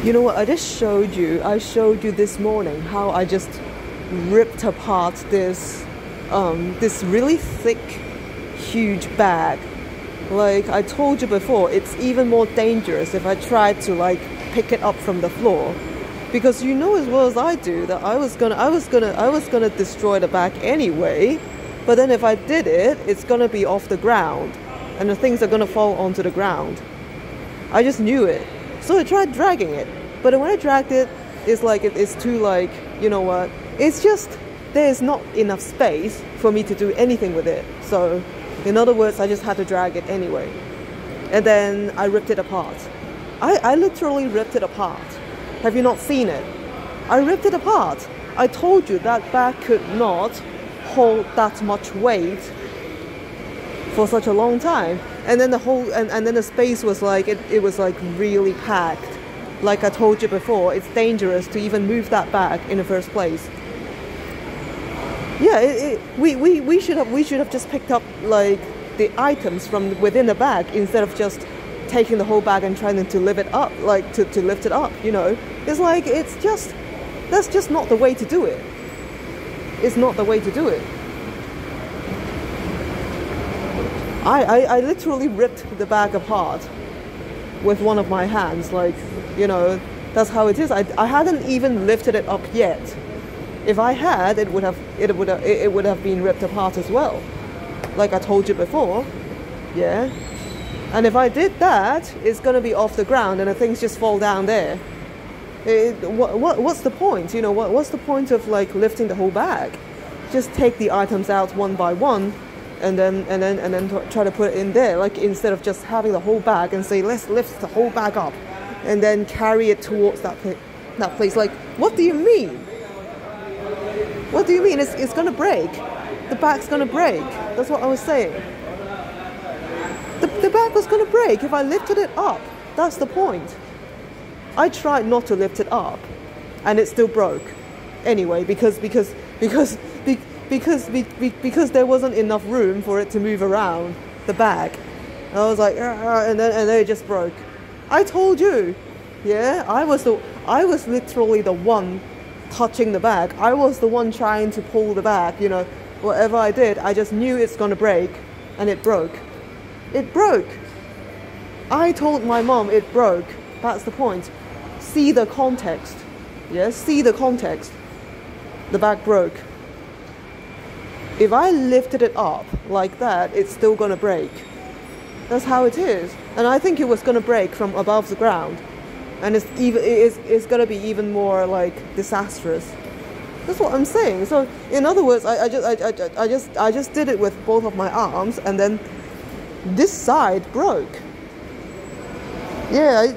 You know what? I showed you this morning how I just ripped apart this really thick, huge bag. Like I told you before, it's even more dangerous if I tried to like pick it up from the floor, because you know as well as I do that I was gonna destroy the bag anyway. But then if I did it, it's gonna be off the ground, and the things are gonna fall onto the ground. I just knew it. So I tried dragging it, but when I dragged it, it's like it's too like, you know what? It's just there's not enough space for me to do anything with it. So, in other words, I just had to drag it anyway. And then I ripped it apart. I literally ripped it apart. Have you not seen it? I ripped it apart. I told you that bag could not hold that much weight for such a long time. And then the whole and then the space was like it was like really packed. Like I told you before, it's dangerous to even move that bag in the first place. Yeah, we should have just picked up like the items from within the bag instead of just taking the whole bag and trying to lift it up, like to lift it up, you know. It's like that's just not the way to do it. It's not the way to do it. I literally ripped the bag apart with one of my hands, like, you know, that's how it is. I hadn't even lifted it up yet. If I had, it would have been ripped apart as well, like I told you before. Yeah, and if I did that, it's gonna be off the ground and the things just fall down there. What's the point? You know, what's the point of like lifting the whole bag? Just take the items out one by one, and then try to put it in there. Like instead of just having the whole bag and say let's lift the whole bag up, and then carry it towards that place. Like, what do you mean? What do you mean? It's gonna break. The bag's gonna break. That's what I was saying. The bag was gonna break if I lifted it up. That's the point. I tried not to lift it up, and it still broke. Anyway, because there wasn't enough room for it to move around the bag. And I was like, and then it just broke. I told you, yeah. I was literally the one touching the bag. I was the one trying to pull the bag. You know, whatever I did, I just knew it's gonna break, and it broke. It broke. I told my mom it broke. That's the point. See the context. Yes, see the context. The bag broke. If I lifted it up like that, it's still gonna break. That's how it is. And I think it was gonna break from above the ground, and it's gonna be even more like disastrous. That's what I'm saying. So in other words, I just did it with both of my arms, and then this side broke. Yeah,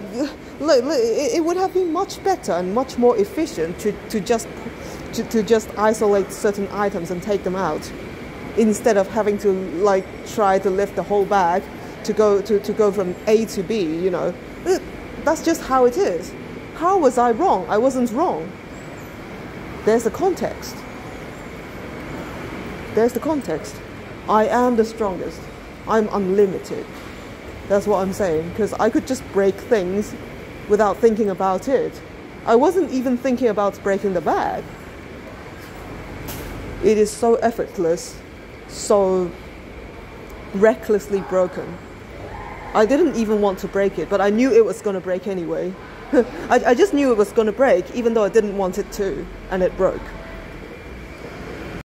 it would have been much better and much more efficient to just isolate certain items and take them out, instead of having to like try to lift the whole bag to go from A to B. You know, that's just how it is. How was I wrong? I wasn't wrong. There's the context. There's the context. I am the strongest. I'm unlimited. That's what I'm saying, because I could just break things without thinking about it. I wasn't even thinking about breaking the bag. It is so effortless, so recklessly broken. I didn't even want to break it, but I knew it was going to break anyway. I just knew it was going to break, even though I didn't want it to, and it broke.